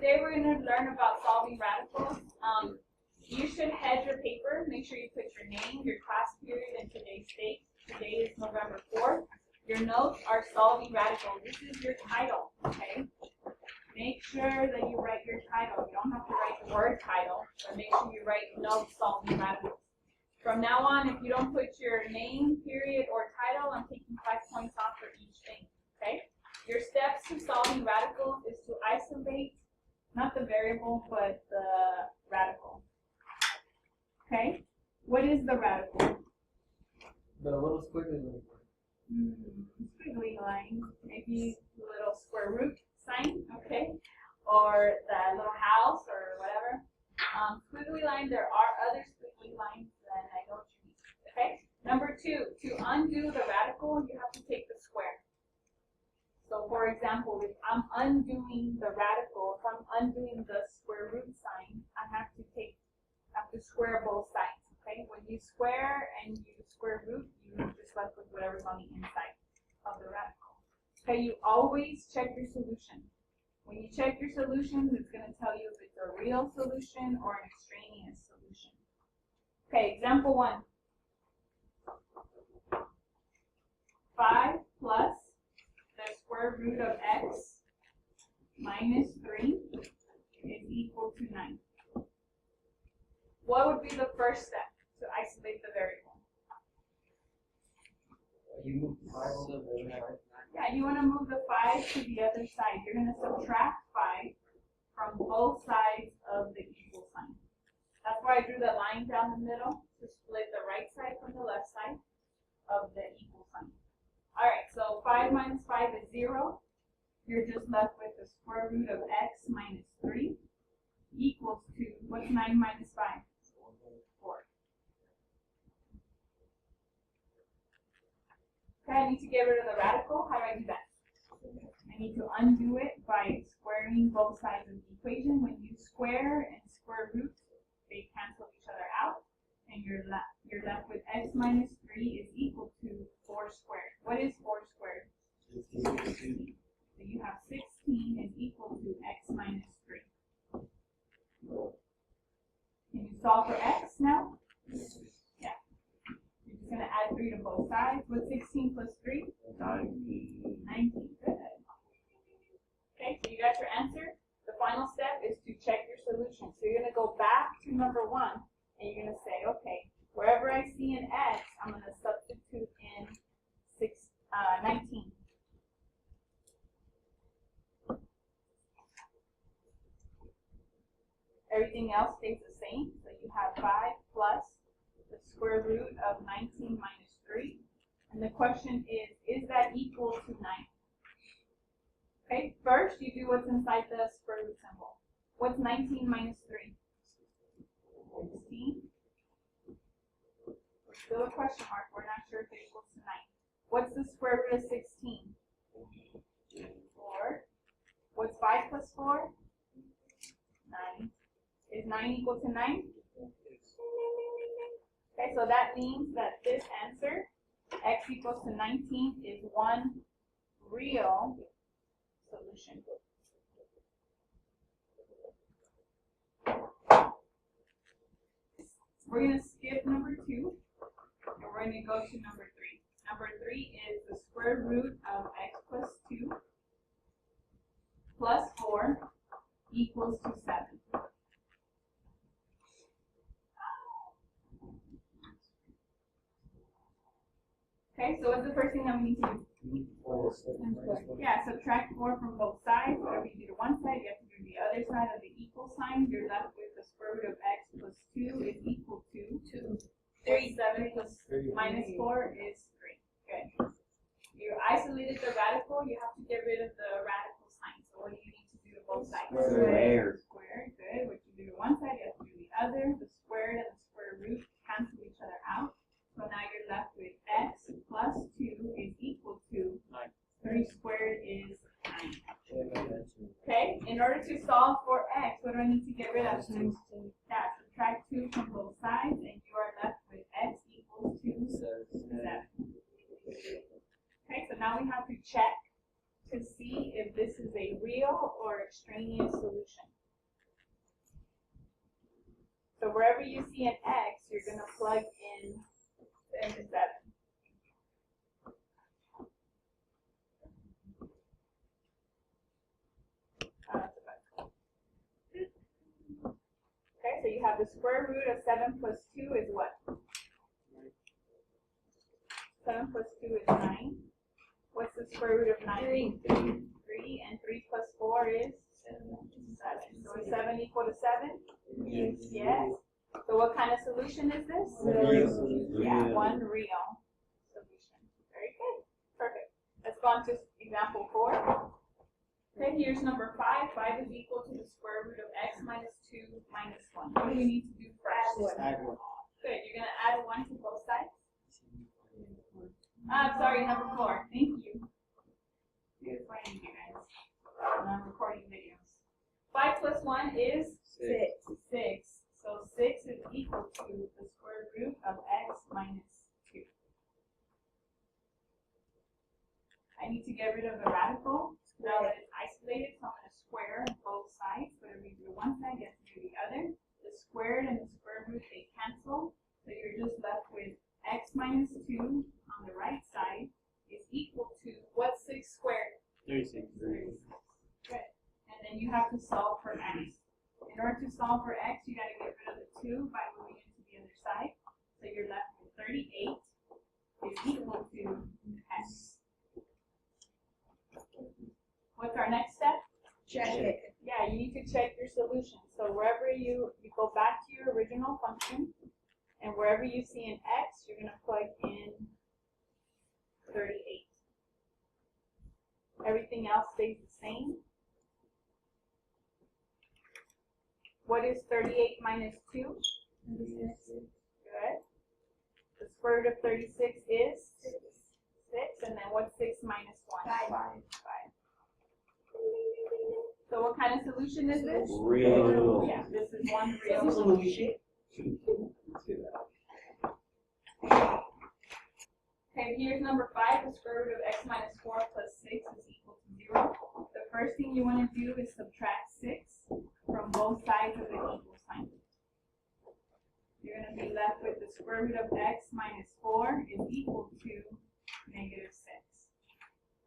today we're going to learn about solving radicals. You should head your paper. Make sure you put your name, your class period, and today's date. Today is November 4th. Your notes are solving radicals. This is your title, okay? Make sure that you write your title. You don't have to write the word title, but make sure you write notes solving radicals. From now on, if you don't put your name, period, or title, I'm taking 5 points off for each thing, okay? Your steps to solving radicals is to isolate, not the variable, but the radical. Okay? What is the radical? The little squiggly line. Squiggly line, maybe the little square root sign, okay? Or the little house or whatever. Squiggly line, there are other squiggly lines that I don't use, okay? Number 2, to undo the radical, you have to take the square. So for example, if I'm undoing the radical, if I'm undoing the square root sign, I have to square both sides, okay? When you square and you square root, you just left with whatever's on the inside of the radical. Okay, you always check your solution. When you check your solution, it's going to tell you if it's a real solution or an extraneous solution. Okay, example 1. 5 plus the square root of x minus 3 is equal to 9. What would be the first step to isolate the variable? You move the 5 to the other side. Yeah, you want to move the 5 to the other side. You're going to subtract 5 from both sides of the equal sign. That's why I drew the line down the middle to split the right side from the left side of the equal sign. Alright, so 5 minus 5 is 0. You're just left with the square root of x minus 3 equals to, what's 9 minus 5? 4. Okay, I need to get rid of the radical. How do I do that? I need to undo it by squaring both sides of the equation. When you square and square root, they cancel each other out, and you're left with x minus 3 is equal to 4 squared. What is 4 squared? 16. So you have 16 is equal to x minus 3. Can you solve for x now? Yeah. You're just going to add 3 to both sides. What's 16 plus 3? 19. 19. Good. Okay, so you got your answer. The final step is to check your solution. So you're going to go back to number 1, and you're going to say, okay, wherever I see an x, I'm going to substitute in 19. Everything else stays the same. So you have 5 plus the square root of 19 minus 3. And the question is that equal to 9? Okay, first you do what's inside the square root symbol. What's 19 minus 3? 16. Still a question mark. We're not sure if it equals to 9. What's the square root of 16? 4. What's 5 plus 4? 9. Is 9 equal to 9? Okay, so that means that this answer, x equals to 19, is one real solution. We're going to skip number 2, and we're going to go to number 3. Number 3 is the square root of x plus 2 plus 4 equals to 7. Okay, so what's the first thing that we need to do? Yeah, subtract 4 from both sides. Whatever you do to one side, you have to do the other side of the equal sign. You're left with the square root of x plus 2 is equal to 2. 3. 7 plus minus 4 is 3. Good. You isolated the radical. You have to get rid of the radical sign. So what do you need to do to both sides? Square. Square. Good. What you do to one side, you have to do the other. The squared and the square root cancel each other out. So now you're left with x plus 2 is equal to 3 squared is 9. Okay, in order to solve for x, what do I need to get rid of? Yeah, subtract 2 from both sides, and you are left with x equals to 7. Okay, so now we have to check to see if this is a real real or extraneous solution. So wherever you see an X, you're going to plug in the 7. Okay, so you have the square root of 7 plus 2 is what? 7 plus 2 is 9. What's the square root of 9? 3. 3, and 3 plus 4 is? 7. So is 7 equal to 7? Yes. Yes. So what kind of solution is this? Real solution. Yeah, one real solution. Very good. Perfect. Let's go on to example 4. Okay, here's number 5. 5 is equal to the square root of x minus 2 minus 1. What do we need to do first? Add 1. Good. You're going to add 1 to both sides. Sorry, number 4. Thank you. You're explaining, you guys. I'm recording videos. 5 plus 1 is 6. 6. So 6 is equal to the square root of x minus 2. I need to get rid of the radical. Now that it's isolated, so I'm going to square both sides. Whatever you do to one side, you have to do the other. The squared and the square root, they cancel. So you're just left with x minus 2 on the right side is equal to, what's 6 squared? 36. 36. Good. And then you have to solve for x. In order to solve for x, you got to get rid of the 2 by moving it to the other side. So you're left with 38 is equal to x. What's our next step? Check it. Yeah, you need to check your solution. So wherever you go back to your original function, and wherever you see an x, you're going to plug in 38. Everything else stays the same. What is 38 minus 2? 36. Good. The square root of 36 is 6. And then what's 6 minus 1? 5. So what kind of solution is this? Real. Yeah, this is one real solution. Okay, here's number 5. The square root of x minus 4 plus 6 is equal to 0. The first thing you want to do is subtract 6 from both sides of the equal sign. You're going to be left with the square root of x minus 4 is equal to negative 6.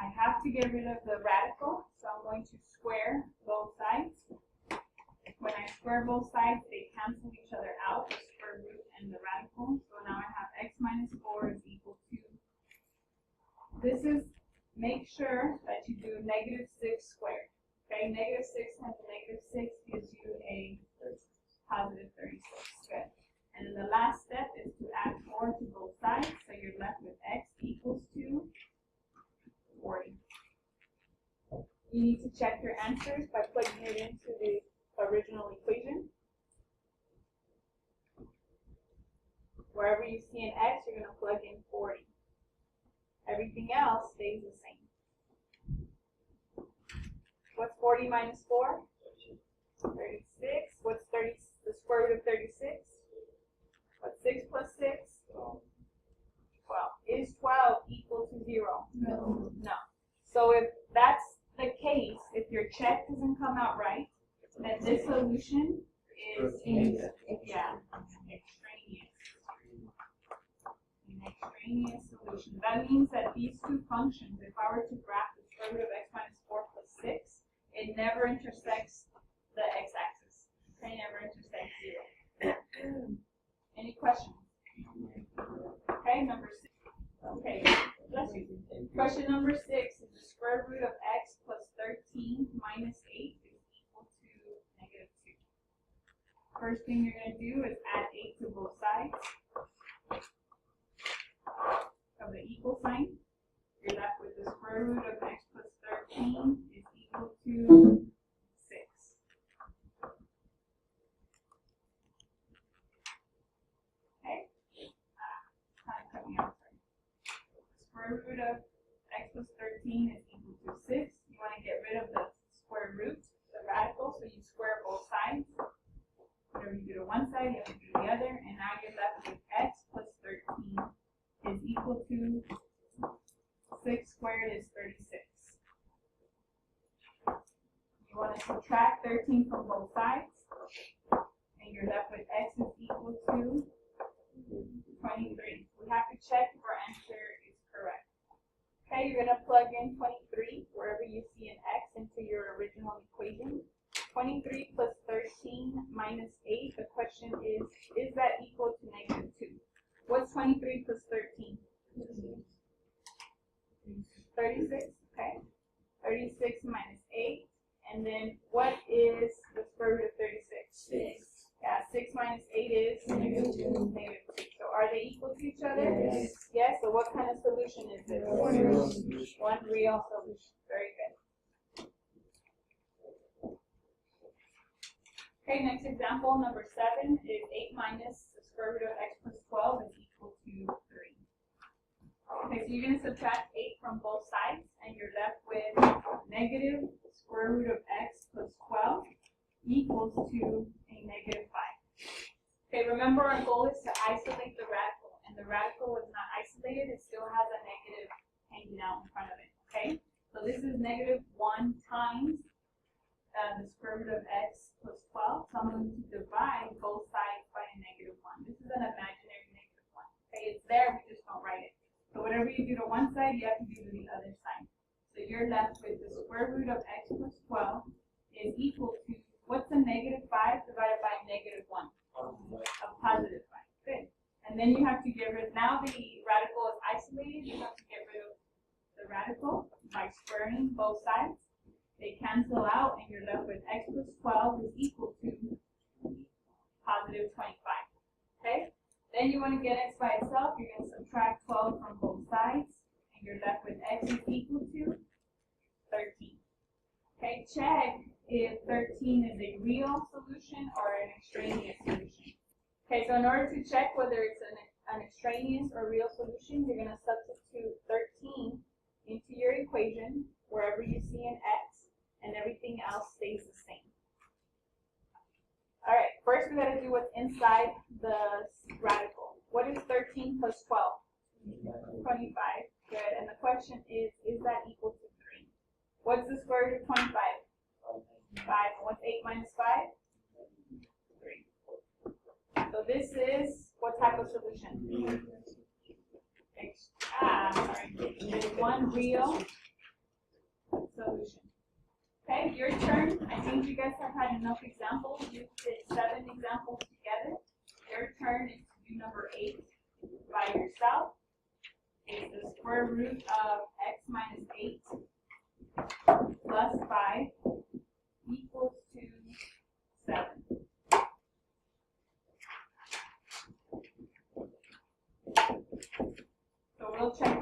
I have to get rid of the radical, so I'm going to square both sides. When I square both sides, they cancel each other out, the square root and the radical. So now I have x minus 4 is equal to, this is, make sure that you do negative 6 squared. Okay, negative 6 times negative 6 gives you a positive 36. Good. And then the last step is to add 4 to both sides, so you're left with x equals to 40. You need to check your answers by plugging it into the original equation. Wherever you see an x, you're going to plug in 40. Everything else stays the same. What's 40 minus 4? 36. What's 30? The square root of 36? What's 6 plus 6? 12. Is 12 equal to 0? No. No. So if that's the case, if your check doesn't come out right, then this solution is extraneous. An extraneous solution. That means that these two functions, if I were to graph the square root of x minus 4 plus 6, it never intersects the x-axis. It never intersects 0. Any questions? Okay, number 6. Okay, bless you. Question number 6 is the square root of x plus 13 minus 8 is equal to negative 2. First thing you're going to do is add 8 to both sides of the equal sign. You're left with the square root of x plus 13 is equal to 6. Okay? Time cut me off. Square root of x plus 13 is equal to 6. You want to get rid of the square root, the radical, so you square both sides. Whatever you do to one side, you have to do the other, and now you're left with x plus 13 is equal to 6 squared is 36. subtract 13 from both sides, and you're left with x is equal to 23. We have to check if our answer is correct. Okay, you're going to plug in 23 wherever you see an x into your original equation. 23 plus 13 minus 8, the question is that equal to negative 2? What's 23 plus 13? 36, okay. 36 minus 8, and then what is the square root of 36? 6. Yeah, 6 minus 8 is negative 2. Negative 2. So are they equal to each other? Yes. Yes, so what kind of solution is this? One real solution. One real solution. Very good. Okay, next example, number 7 is 8 minus the square root of x plus 12 is equal to 3. Okay, so you're going to subtract 8 from both sides, and you're left with negative square root of x plus 12 equals to a negative 5. Okay, remember our goal is to isolate the radical, and the radical is not isolated, it still has a negative hanging out in front of it, okay? So this is negative 1 times the square root of x plus 12, so I'm going to divide both sides by a negative 1. This is an imaginary negative 1, okay? It's there, we just don't write it. So whatever you do to one side, you have to do to the other side. So you're left with the square root of x plus 12 is equal to, what's a negative 5 divided by a negative 1? A positive 5. Good. And then you have to get rid, now the radical is isolated, you have to get rid of the radical by squaring both sides. They cancel out, and you're left with x plus 12 is equal to positive 25. Okay? Then you want to get x by itself, you're going to subtract 12 from both sides, and you're left with x is equal to 13. Okay, check if 13 is a real solution or an extraneous solution. Okay, so in order to check whether it's an extraneous or real solution, you're going to substitute 13 into your equation wherever you see an x, and everything else stays the same. All right, first we got to do what's inside the radical. What is 13 plus 12? 25. Good. And the question is that equal to 3? What's the square root of 25? 5. And what's 8 minus 5? 3. So this is what type of solution? Sorry. There's one real solution. Okay, your turn. I think you guys have had enough examples. You did 7 examples together. Your turn is to do number 8 by yourself. It's the square root of x minus 8 plus 5 equals to 7. So we'll check